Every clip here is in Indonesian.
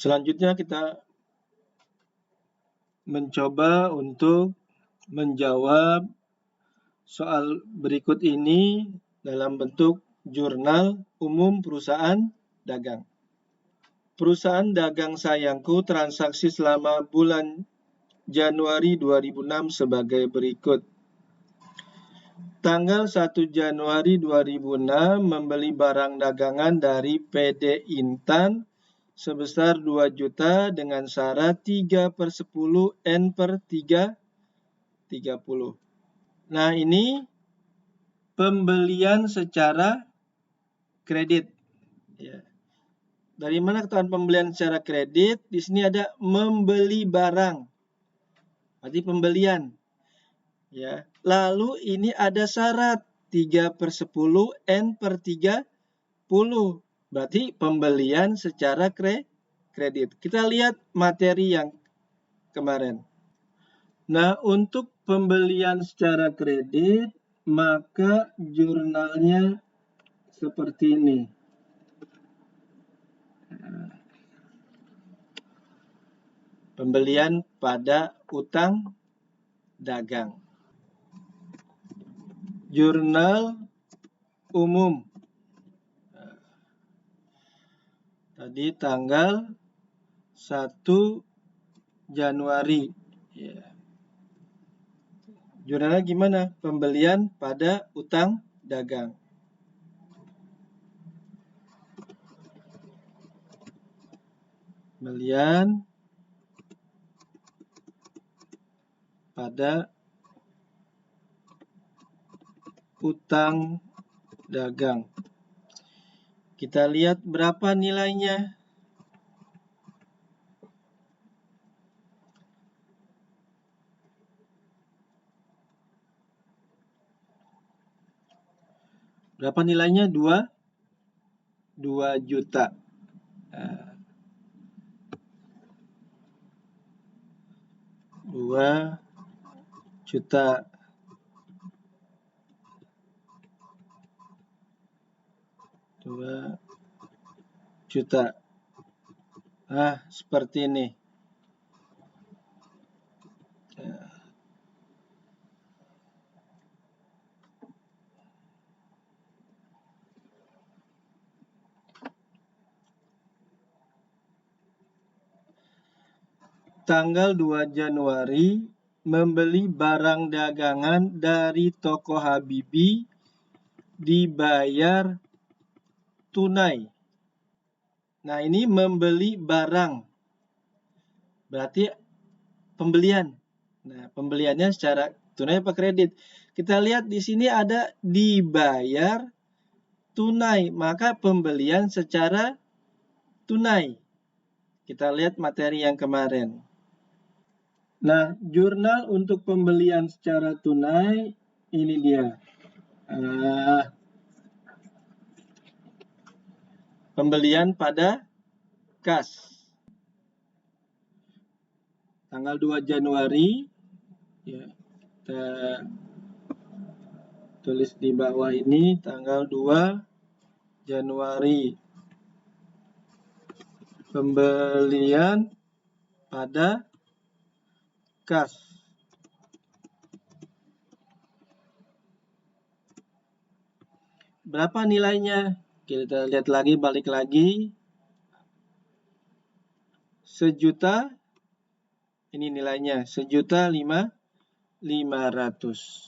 Selanjutnya kita mencoba untuk menjawab soal berikut ini dalam bentuk jurnal umum perusahaan dagang. Perusahaan dagang sayangku transaksi selama bulan Januari 2006 sebagai berikut. Tanggal 1 Januari 2006 membeli barang dagangan dari PD Intan sebesar 2 juta dengan syarat 3/10 N/30. Nah, ini pembelian secara kredit. Ya. Dari mana ketahuan pembelian secara kredit? Di sini ada membeli barang. Berarti pembelian. Ya. Lalu ini ada syarat 3/10 N/30. Berarti pembelian secara kredit. Kita lihat materi yang kemarin. Nah, untuk pembelian secara kredit, maka jurnalnya seperti ini. Pembelian pada utang dagang. Jurnal umum. Tadi tanggal 1 Januari. Ya. Jurnalnya gimana? Pembelian pada utang dagang. Pembelian pada utang dagang. Kita lihat berapa nilainya. Berapa nilainya? 2 juta. 2 juta. Nah, seperti ini. Tanggal 2 Januari membeli barang dagangan dari toko Habibie dibayar tunai. Nah, ini membeli barang. Berarti pembelian. Nah, pembeliannya secara tunai apa kredit? Kita lihat di sini ada dibayar tunai, maka pembelian secara tunai. Kita lihat materi yang kemarin. Nah, jurnal untuk pembelian secara tunai, ini dia. Pembelian pada kas. Tanggal 2 Januari, ya, kita tulis di bawah ini, tanggal 2 Januari. Pembelian pada kas. Berapa nilainya? Kita lihat lagi, balik lagi. 1 juta. Ini nilainya 1.500.000.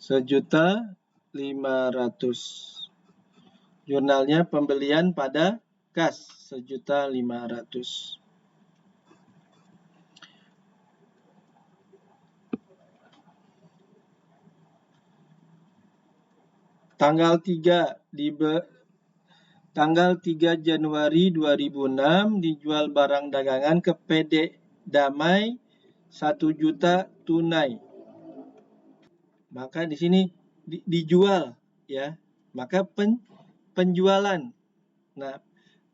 Rp1.500.000. Jurnalnya pembelian pada kas Rp1.500.000. Tanggal 3 Januari 2006 dijual barang dagangan ke PD Damai 1 juta tunai. Maka di sini dijual, ya. Maka penjualan. Nah,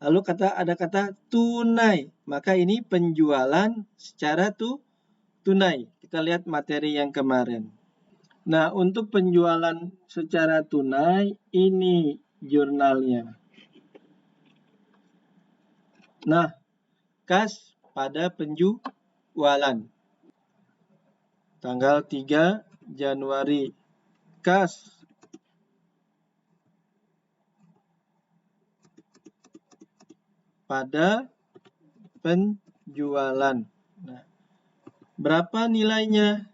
Lalu ada kata tunai, maka ini penjualan secara tunai. Kita lihat materi yang kemarin. Nah, untuk penjualan secara tunai, ini jurnalnya. Nah, kas pada penjualan. Tanggal 3 Januari. Kas pada penjualan. Nah, berapa nilainya?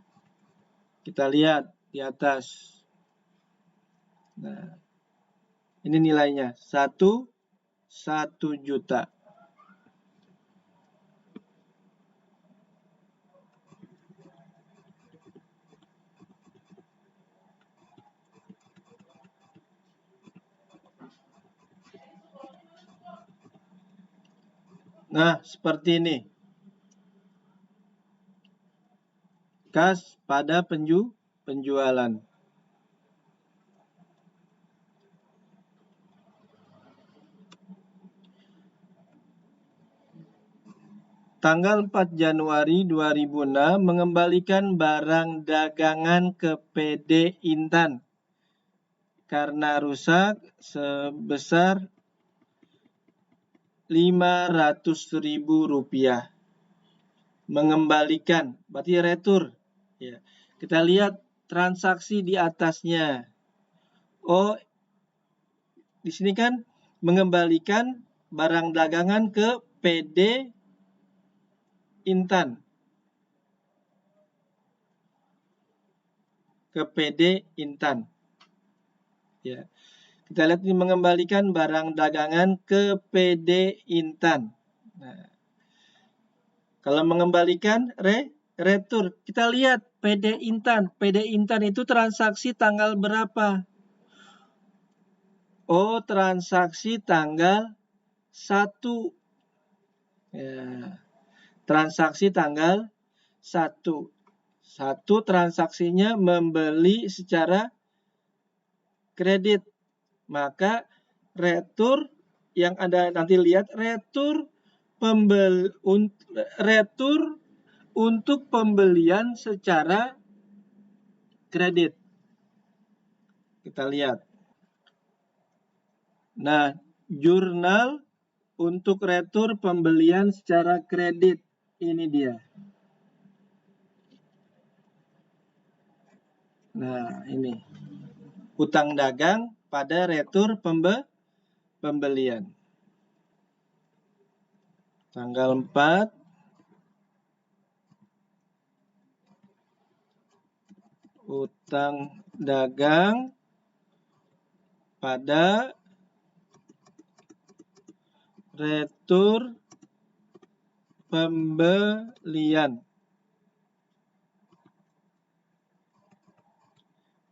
Kita lihat di atas. Nah, ini nilainya 1 juta. Nah, seperti ini. Kas pada penjualan. Tanggal 4 Januari 2006 mengembalikan barang dagangan ke PD Intan karena rusak sebesar Rp500.000. Mengembalikan, berarti retur. Ya. Kita lihat transaksi di atasnya. Oh, di sini kan mengembalikan barang dagangan ke PD Intan. Ke PD Intan. Ya. Kita lihat ini mengembalikan barang dagangan ke PD Intan. Nah, kalau mengembalikan retur, kita lihat PD Intan. PD Intan itu transaksi tanggal berapa? Oh, transaksi tanggal 1. Ya. Transaksi tanggal 1. 1 transaksinya membeli secara kredit. Maka retur yang ada nanti lihat retur untuk pembelian secara kredit. Kita lihat. Nah, jurnal untuk retur pembelian secara kredit. Ini dia. Nah, ini. Utang dagang pada retur pembelian. Tanggal 4. Utang dagang pada retur pembelian.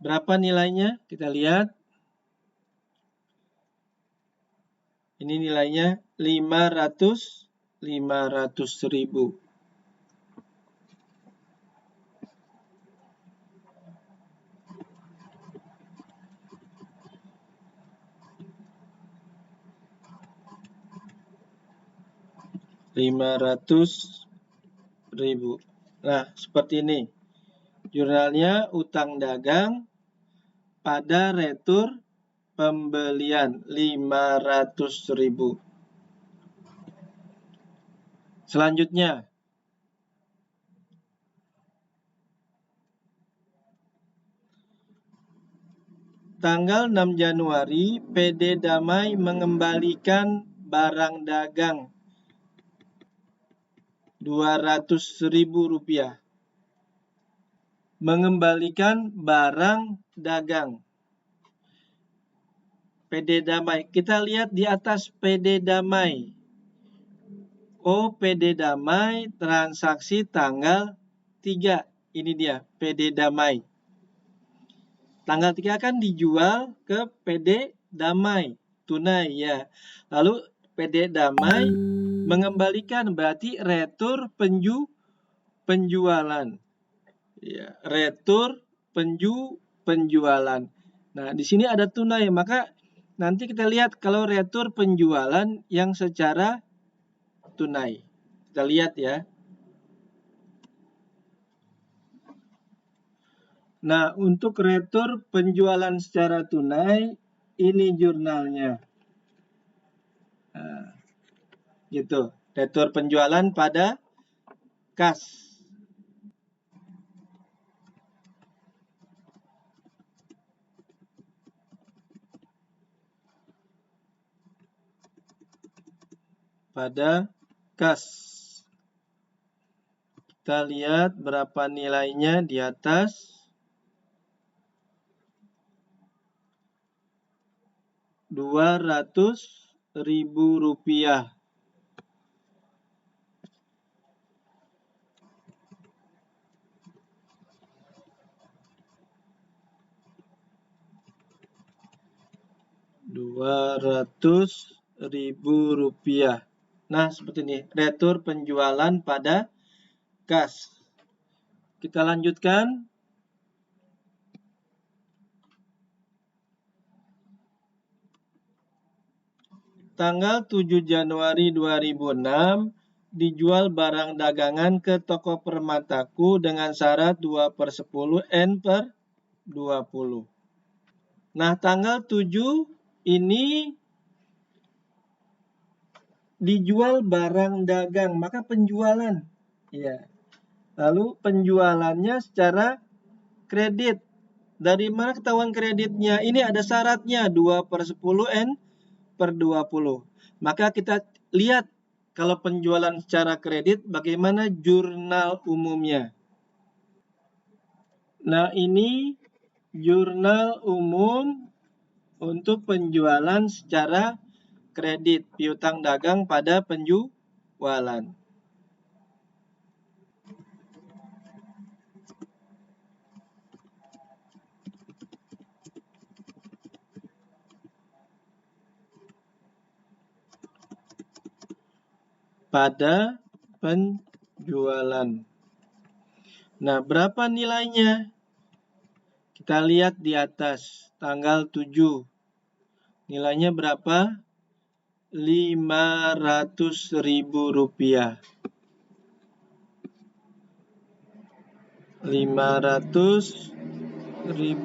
Berapa nilainya? Kita lihat. Ini nilainya 500.000. Rp500.000. Nah, seperti ini. Jurnalnya utang dagang pada retur pembelian 500.000. Selanjutnya, tanggal 6 Januari, PD Damai mengembalikan barang dagang Rp200.000. Mengembalikan barang dagang. PD Damai. Kita lihat di atas PD Damai. Oh, PD Damai transaksi tanggal 3. Ini dia, PD Damai. Tanggal 3 kan dijual ke PD Damai. Tunai, ya. Lalu PD Damai mengembalikan, berarti retur penjualan. Ya, retur penjualan. Nah, di sini ada tunai, maka Nanti kita lihat kalau retur penjualan yang secara tunai. Kita lihat ya. Nah, untuk retur penjualan secara tunai, ini jurnalnya. Nah, gitu. Retur penjualan pada kas. Pada kas. Kita lihat berapa nilainya di atas. Rp200.000. Rp200.000. Nah, seperti ini. Retur penjualan pada kas. Kita lanjutkan. Tanggal 7 Januari 2006, dijual barang dagangan ke toko Permataku dengan syarat 2/10 N/20. Nah, tanggal 7 ini dijual barang dagang, maka penjualan. Ya. Lalu penjualannya secara kredit. Dari mana ketahuan kreditnya? Ini ada syaratnya 2/10 N/20. Maka kita lihat kalau penjualan secara kredit bagaimana jurnal umumnya. Nah, ini jurnal umum untuk penjualan secara kredit piutang dagang pada penjualan. Pada penjualan. Nah, berapa nilainya? Kita lihat di atas, tanggal 7. Nilainya berapa? Rp500.000. Rp500.000.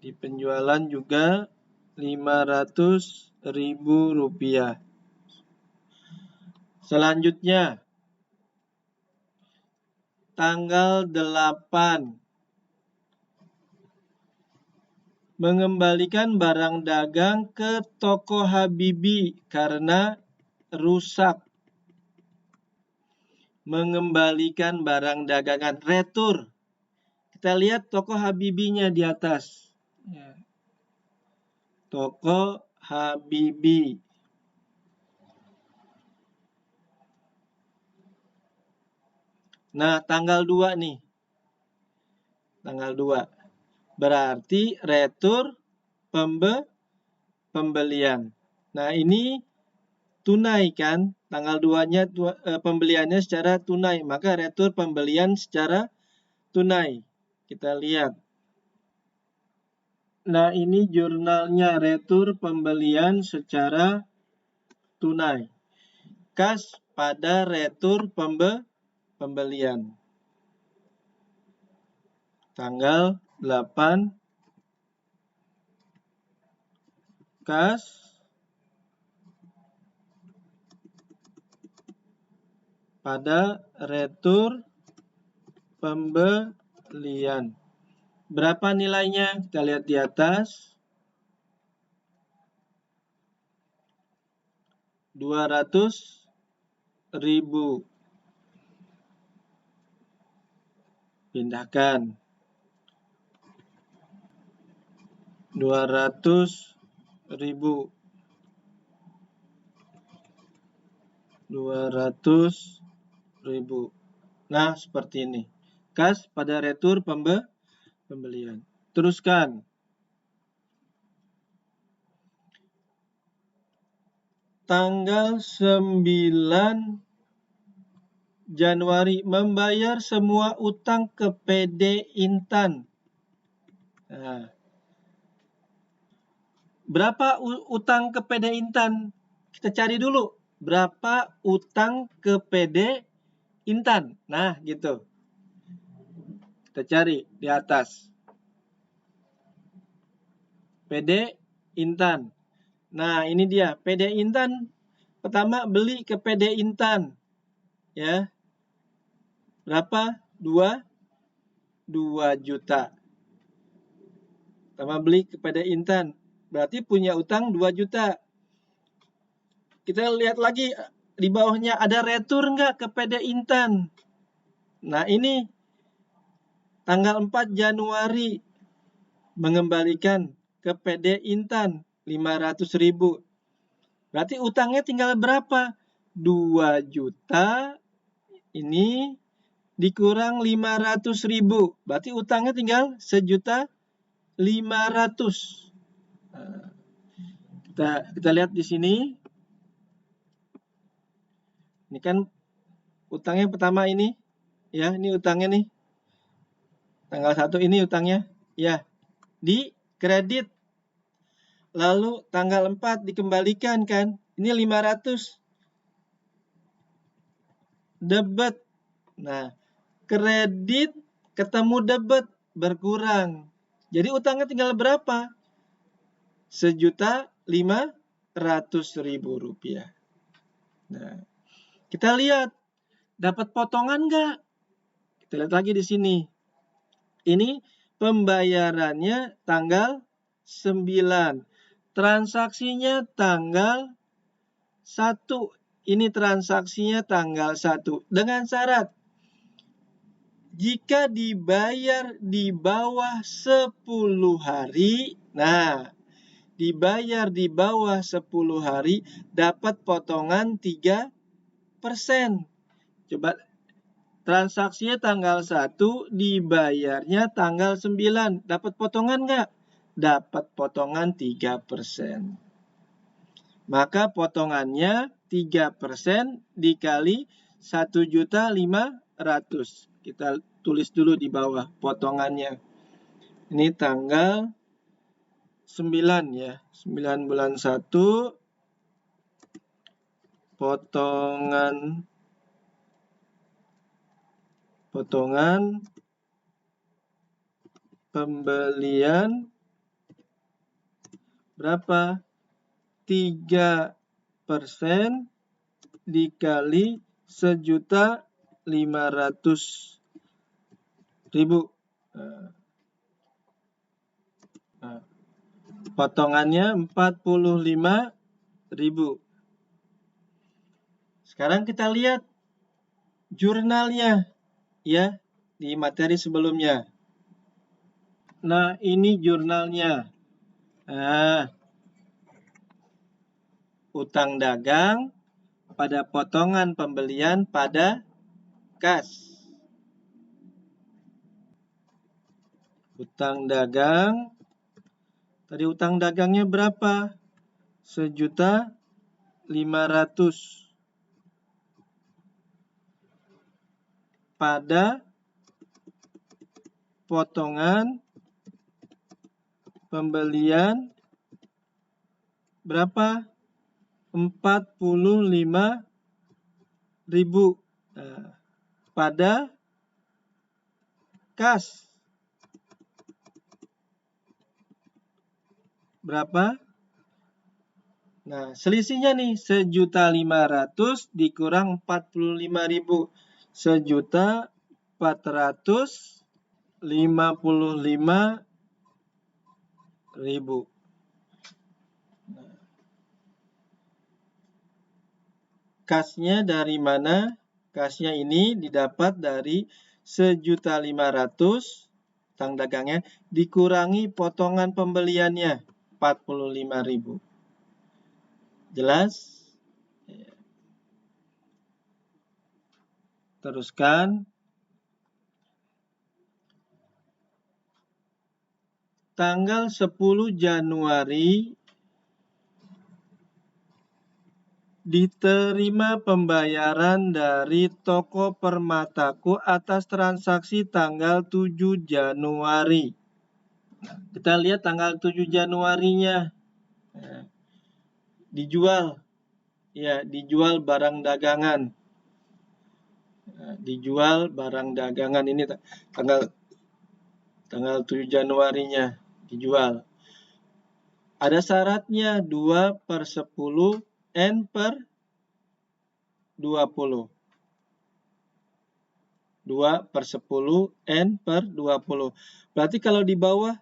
Di penjualan juga Rp500.000. Selanjutnya, tanggal 8. Mengembalikan barang dagang ke toko Habibi karena rusak. Mengembalikan barang dagangan, retur. Kita lihat toko Habibinya di atas. Toko Habibi. Nah, tanggal 2 nih. Tanggal 2. Berarti retur pembelian. Nah, ini tunai kan? Tanggal 2-nya pembeliannya secara tunai. Maka retur pembelian secara tunai. Kita lihat. Nah, ini jurnalnya retur pembelian secara tunai. Kas pada retur pembelian. Tanggal 8. Kas pada retur pembelian. Berapa nilainya? Kita lihat di atas. Rp200.000. Pindahkan. Rp200.000. Rp200.000. Nah, seperti ini. Kas pada retur pembelian. Teruskan. Tanggal 9 Januari membayar semua utang ke PD Intan. Nah, Berapa utang ke PD Intan? Kita cari dulu. Berapa utang ke PD Intan? Nah, gitu. Kita cari di atas. PD Intan. Nah, ini dia. PD Intan pertama beli ke PD Intan. Ya. Berapa? 2 juta. Pertama beli ke PD Intan. Berarti punya utang 2 juta. Kita lihat lagi di bawahnya ada retur nggak ke PD Intan. Nah, ini tanggal 4 Januari mengembalikan ke PD Intan 500.000. Berarti utangnya tinggal berapa? 2 juta ini dikurang 500.000. Berarti utangnya tinggal 1.500.000. Kita lihat di sini. Ini kan utangnya pertama ini. Ya, ini utangnya nih. Tanggal 1 ini utangnya. Ya, di kredit. Lalu tanggal 4 dikembalikan kan. Ini 500. Debit. Nah, kredit ketemu debit berkurang. Jadi utangnya tinggal berapa? 1.500.000 rupiah. Nah, kita lihat dapat potongan nggak? Kita lihat lagi di sini. Ini pembayarannya tanggal 9. Transaksinya tanggal 1. Ini transaksinya tanggal 1. Dengan syarat jika dibayar di bawah 10 hari, nah, dibayar di bawah 10 hari dapat potongan 3%. Coba transaksinya tanggal 1, dibayarnya tanggal 9. Dapat potongan nggak? Dapat potongan 3%. Maka potongannya 3% dikali 1.500.000. Kita tulis dulu di bawah potongannya. Ini tanggal 9 ya. 9 bulan 1. Potongan pembelian berapa? 3% dikali 1.500.000. Nah, potongannya 45.000. Sekarang kita lihat jurnalnya ya di materi sebelumnya. Nah, ini jurnalnya. Nah, utang dagang pada potongan pembelian pada kas. Utang dagang. Tadi utang dagangnya berapa? 1.500.000. Pada potongan pembelian berapa? 45.000. Nah, pada kas berapa? Nah, selisihnya nih 1.500.000 dikurang 45.000. 1.455.000. Kasnya dari mana? Kasnya ini didapat dari 1.500.000 utang dagangnya dikurangi potongan pembeliannya 45.000. Jelas? Teruskan. Tanggal 10 Januari diterima pembayaran dari toko Permataku atas transaksi tanggal 7 Januari. Kita lihat tanggal 7 Januarinya. dijual. Ya, dijual barang dagangan. Dijual barang dagangan ini tanggal 7 Januarinya dijual. Ada syaratnya 2/10 N/20. 2/10 N/20. Berarti kalau di bawah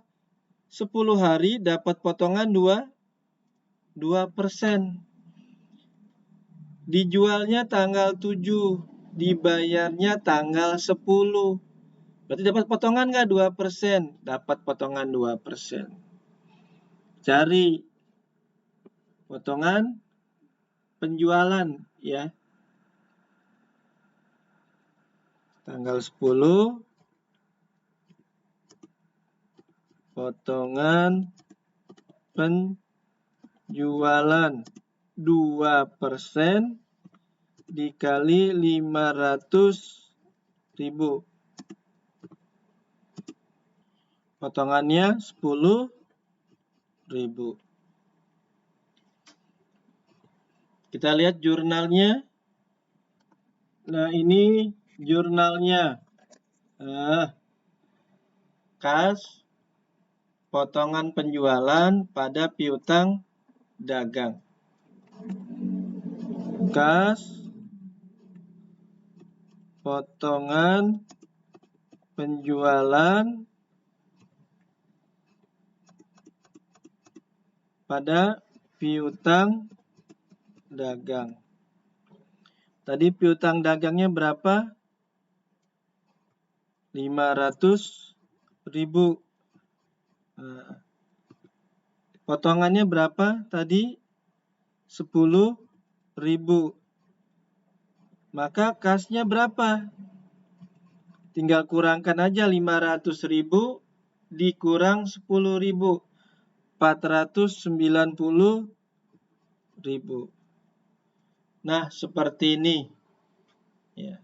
10 hari dapat potongan 2%. Dijualnya tanggal 7, dibayarnya tanggal 10. Berarti dapat potongan nggak 2%? Dapat potongan 2%. Cari potongan penjualan ya. Tanggal 10 potongan penjualan 2% dikali 500.000. Potongannya 10.000. Kita lihat jurnalnya. Nah, ini jurnalnya. Kas potongan penjualan pada piutang dagang. Kas potongan penjualan pada piutang dagang. Tadi piutang dagangnya berapa? 500.000. Potongannya berapa tadi? 10.000. Maka kasnya berapa? Tinggal kurangkan aja 500.000 dikurang 10.000. 490.000. Nah, seperti ini. Ya.